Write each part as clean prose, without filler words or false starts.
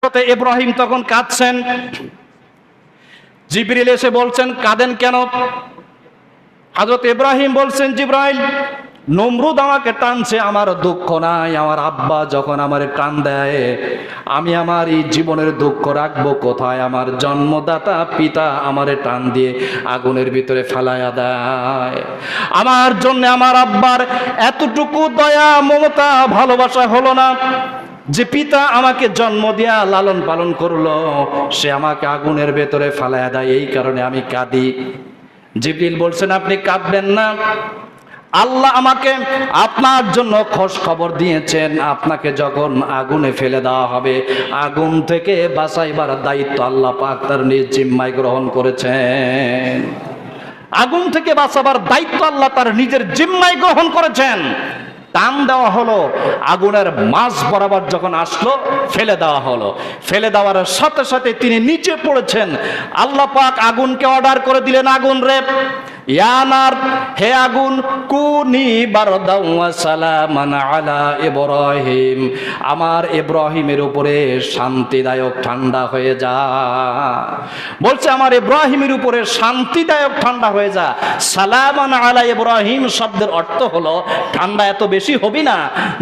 ইব্রাহিম তখন কাঁদছেন। জিবরিল এসে বলছেন, কাঁদেন কেন? হযরত ইব্রাহিম বলছেন, জিবরাইল, নমরুদ আমাকে টানছে, আমার দুঃখ নাই। আমার আব্বা যখন আমার টান দেয়, আমি আমার এই জীবনের দুঃখ রাখবো কোথায়? আমার জন্মদাতা পিতা আমারে টান দিয়ে আগুনের ভিতরে ফেলাইয়া দেয়। আমার জন্য আমার আব্বার এতটুকু দয়া, মমতা, ভালোবাসা হলো না যে পিতা আমাকে জন্ম দিয়া লালন পালন করলো, সে আমাকে আগুনের ভেতরে ফেলাইয়া দেয়। এই কারণে আমি কাঁদি। জিবরিল বলছেন, আপনি কাঁদবেন না। আল্লাহ আমাকে আপনার জন্য খোঁজ খবর দিয়েছেন, আপনাকে যখন আগুনে ফেলে দেওয়া হবে, আগুন থেকে বাঁচাইবার দায়িত্ব আল্লাহ পাক তার নিজ জিম্মায় গ্রহণ করেছেন। আগুন থেকে বাঁচাবার দায়িত্ব আল্লাহ তার নিজের জিম্মায় গ্রহণ করেছেন। টান দেওয়া হলো, আগুনের মাঝ বরাবর যখন আসলো, ফেলে দেওয়া হলো। ফেলে দেওয়ার সাথে সাথে তিনি নিচে পড়েছেন। আল্লাহ পাক আগুনকে অর্ডার করে দিলেন, আগুন রে, ইয়ানার, হে আগুন, কুনি বারদাও ওয়া সালামান আলা ইব্রাহিম, আমার ইব্রাহিমের উপরে শান্তিদায়ক ঠান্ডা হয়ে যা। বলছে, আমার ইব্রাহিমের উপরে শান্তিদায়ক ঠান্ডা হয়ে যা। সালামান আলা ইব্রাহিম শব্দের অর্থ হলো, ঠান্ডা এত বেশি হবি না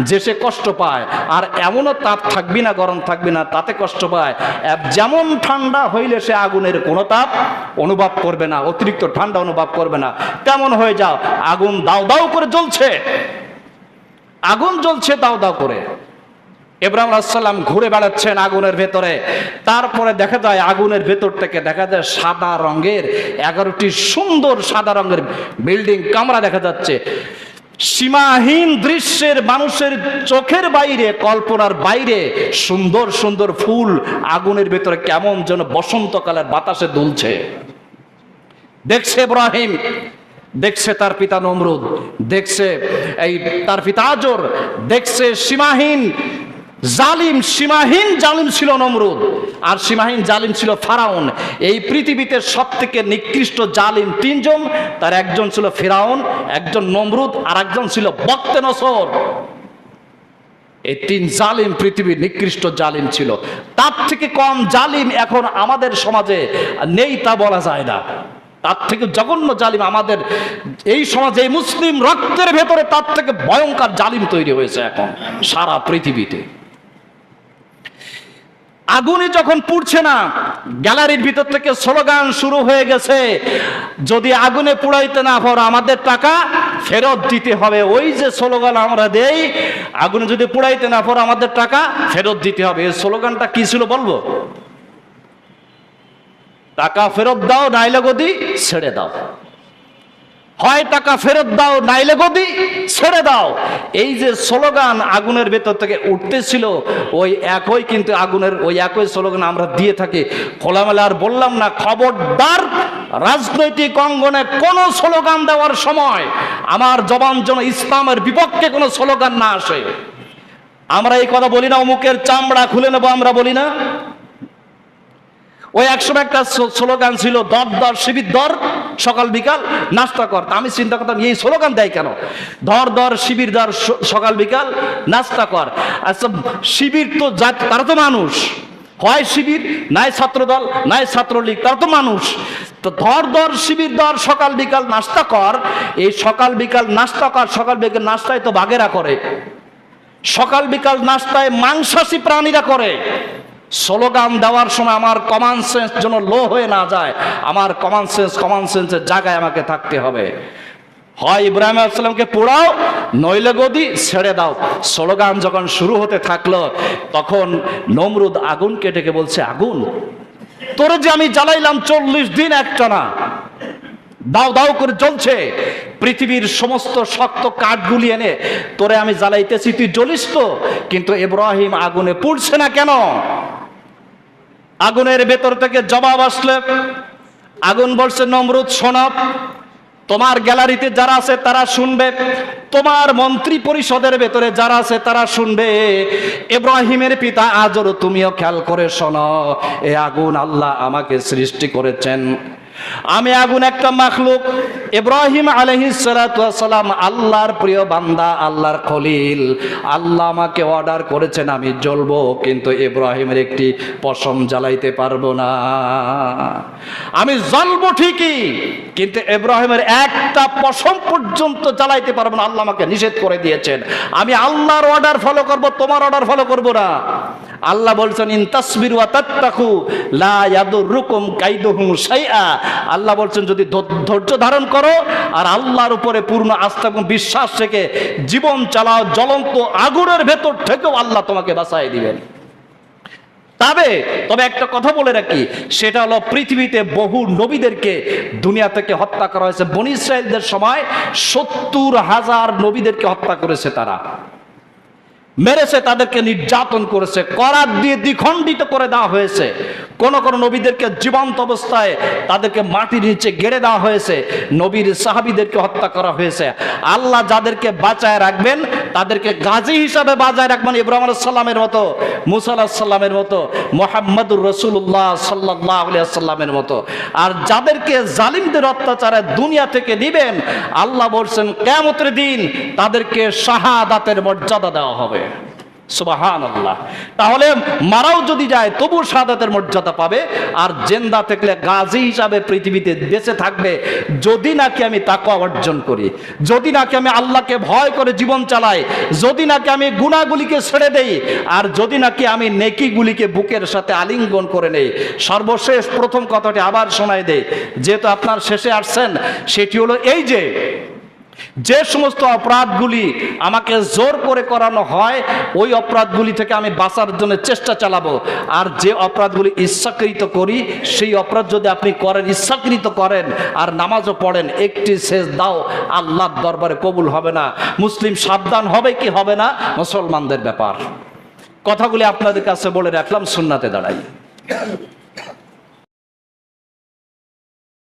যে সে কষ্ট পায়, আর এমনও তাপ থাকবি না, গরম থাকবি না তাতে কষ্ট পায়। যেমন ঠান্ডা হইলে সে আগুনের কোনো তাপ অনুভব করবে না, অতিরিক্ত ঠান্ডা অনুভব করবে না, তেমন হয়ে যাও। আগুন দাও দাও করে জ্বলছে, আগুন জ্বলছে দাও দাও করে। ইব্রাহিম আলাইহিস সালাম ঘুরে বেড়াচ্ছেন আগুনের ভেতরে। তারপরে দেখা যায় আগুনের ভেতর থেকে দেখা যায় সাদা রঙের 11টি সুন্দর সাদা রঙের বিল্ডিং, কামরা দেখা যাচ্ছে। সীমাহীন দৃশ্যের, মানুষের চোখের বাইরে, কল্পনার বাইরে সুন্দর সুন্দর ফুল আগুনের ভেতরে কেমন যেন বসন্তকালের বাতাসে দুলছে। দেখছে ইব্রাহিম, দেখছে তার পিতা নমরুদ, দেখছে এই তার পিতা আজর, দেখছে সীমাহীন জালিম, সীমাহীন জালিম ছিল নমরুদ, আর সীমাহীন জালিম ছিল ফেরাউন। এই পৃথিবীতে সবথেকে নিকৃষ্ট জালিম তিনজন, তার একজন ছিল ফেরাউন, একজন নমরুদ, আর একজন ছিল বক্তে নসর। এই তিন জালিম পৃথিবীর নিকৃষ্ট জালিম ছিল। তার থেকে কম জালিম এখন আমাদের সমাজে নেই তা বলা যায় না। তার থেকে জঘন্য জালিম আমাদের এই সমাজে, এই মুসলিম রক্তের ভেতরে তার থেকে ভয়ঙ্কর জালিম তৈরি হয়েছে এখন সারা পৃথিবীতে। আগুনে যখন পুড়ছে না, গ্যালারির ভিতর থেকে স্লোগান শুরু হয়ে গেছে, যদি আগুনে পুড়াইতে না পারো আমাদের টাকা ফেরত দিতে হবে। ওই যে স্লোগান আমরা দেই, আগুনে যদি পুড়াইতে না পারো আমাদের টাকা ফেরত দিতে হবে। এই স্লোগানটা কি ছিল বলবো? টাকা ফেরত দাও, নাইলে গদি ছেড়ে দাও। হয় টাকা ফেরত দাও, নাইলে গদি ছেড়ে দাও। এই যে স্লোগান আগুনের ভেতর থেকে উঠতেছিল, ওই একই কিন্তু আগুনের ওই একই স্লোগান আমরা দিয়ে থাকি খোলামেলা। আর বললাম না, খবরদার রাজনৈতিক অঙ্গনে কোনো স্লোগান দেওয়ার সময় আমার জবান যেন ইসলামের বিপক্ষে কোনো স্লোগান না আসে। আমরা এই কথা বলি না, অমুকের চামড়া খুলে নেবো, আমরা বলি না। ওই একসময় একটা স্লোগান ছিল, দর দর শিবির দর, সকাল বিকাল নাস্তা কর। আমি চিন্তা করতাম, এই স্লোগান দেয় কেন? ধর দর শিবির দর, সকাল বিকাল নাস্তা কর। আচ্ছা, শিবির তো তারা তো মানুষ, হয় শিবির, নাই ছাত্রদল, নাই ছাত্রলীগ, তারা তো মানুষ। তো ধর দর শিবির দর, সকাল বিকাল নাস্তা কর, এই সকাল বিকাল নাস্তা কর, সকাল বিকাল নাস্তায় তো বাঘেরা করে, সকাল বিকাল নাস্তায় মাংসাশী প্রাণীরা করে। স্লোগান দেওয়ার সময় আমার কমন সেন্স যেন লো হয়ে না যায়, আমার কমন সেন্সের জায়গায় আমাকে থাকতে হবে। হয় ইব্রাহিম আলাইহিস সালামকে পোড়াও, নইলে গদি ছেড়ে দাও। স্লোগান যখন শুরু হতে থাকলো, তখন নমরুদ আগুনকে ডেকে বলছে, আগুন, তোরে যে আমি জ্বালাইলাম 40 দিন একটানা, দাও দাও করে জ্বলছে, পৃথিবীর সমস্ত শক্ত কাঠগুলি এনে তোরে আমি জ্বালাইতেছি, তুই জ্বলিস তো, কিন্তু ইব্রাহিম আগুনে পুড়ছে না কেন? আগুনের ভেতর থেকে জবাব আসলে আগুন বলছে, নমরুদ শোনো, তোমার গ্যালারিতে যারা আছে তারা শুনবে, তোমার মন্ত্রী পরিষদের ভেতরে যারা আছে তারা শুনবে, ইব্রাহিমের পিতা আজর তুমিও খেয়াল করে শোনো, এ আগুন আল্লাহ আমাকে সৃষ্টি করেছেন। আমি আগুন একটা মাখলুক। ইব্রাহিম আলাইহিস সালাতু ওয়াস সালাম আল্লাহর প্রিয় বান্দা, আল্লাহর খলিল। আল্লাহ আমাকে অর্ডার করেছেন আমি জ্বলবো, কিন্তু ইব্রাহিমের একটি পশম জ্বালাইতে পারবো না। আমি জ্বলবো ঠিকই, কিন্তু ইব্রাহিমের একটা পশম পর্যন্ত জ্বালাইতে পারবো না। আল্লাহ আমাকে নিষেধ করে দিয়েছেন। আমি আল্লাহর অর্ডার ফলো করব, তোমার অর্ডার ফলো করব না। আল্লাহ বলছেন ইন তাসবিরু ওয়া তাত্তাকু লা ইয়াদুররুকুম কাইদুহুম শাইআ। আল্লাহ বলছেন যদি ধৈর্য ধারণ করো আর আল্লাহর উপরে পূর্ণ আস্থা এবং বিশ্বাস রেখে জীবন চালাও, জ্বলন্ত আগুনের ভেতর থেকেও আল্লাহ তোমাকে বাঁচাই দিবেন। তবে একটা কথা বলে রাখি, সেটা হলো পৃথিবীতে বহু নবীদেরকে দুনিয়া থেকে হত্যা করা হয়েছে। বনী ইসরাইলদের সময় 70,000 নবীদেরকে হত্যা করেছে, তারা মেরেছে, তাদেরকে নির্যাতন করেছে, করাত দিয়ে দ্বিখণ্ডিত করে দেওয়া হয়েছে। কোন কোন নবীদেরকে জীবন্ত অবস্থায় তাদেরকে মাটির নিচে গেড়ে দেওয়া হয়েছে। নবীর সাহাবীদেরকে হত্যা করা হয়েছে। আল্লাহ যাদেরকে বাঁচায় রাখবেন তাদেরকে গাজী হিসাবে বাঁচায় রাখবেন, ইব্রাহিম আলাইহিস সালামের মতো, মুসা আলাইহিস সালামের মতো, মুহাম্মদুর রাসূলুল্লাহ সাল্লাল্লাহু আলাইহি ওয়াসাল্লামের মতো। আর যাদেরকে জালিমদের অত্যাচারে দুনিয়া থেকে নিবেন, আল্লাহ বলছেন কিয়ামতের দিন তাদেরকে শাহাদাতের মর্যাদা দেওয়া হবে। সুবহানাল্লাহ। তাহলে মারাও যদি যায় তবু শাহাদাতের মর্যাদা পাবে, আর জিন্দা থাকলে গাজী হিসাবে পৃথিবীতে বেঁচে থাকবে যদি নাকি আমি তাকওয়া অর্জন করি, যদি নাকি আমি আল্লাহকে ভয় করে জীবন চালাই, যদি নাকি আমি গুনাহগুলিকে ছেড়ে দেই, আর যদি নাকি আমি নেকিগুলিকে বুকের সাথে আলিঙ্গন করে নেই। সর্বশেষ প্রথম কথাটি আবার শোনাই দেই, যেহেতু আপনার শেষে আসছেন, সেটি হলো এই যে সমস্ত অপরাধগুলি আমাকে জোর করে করানো হয় ওই অপরাধগুলি থেকে আমি বাঁচার জন্য চেষ্টা চালাবো। আর যে অপরাধগুলি ইচ্ছাকৃত করি, সেই অপরাধ যদি আপনি করেন, ইচ্ছাকৃত করেন আর নামাজও পড়েন, একটি সেজদাও আল্লাহর দরবারে কবুল হবে না। মুসলিম সাবধান হবে কি হবে না মুসলমানদের ব্যাপার। কথাগুলি আপনাদের কাছে বলে রাখলাম, সুন্নাতে দাঁড়াই।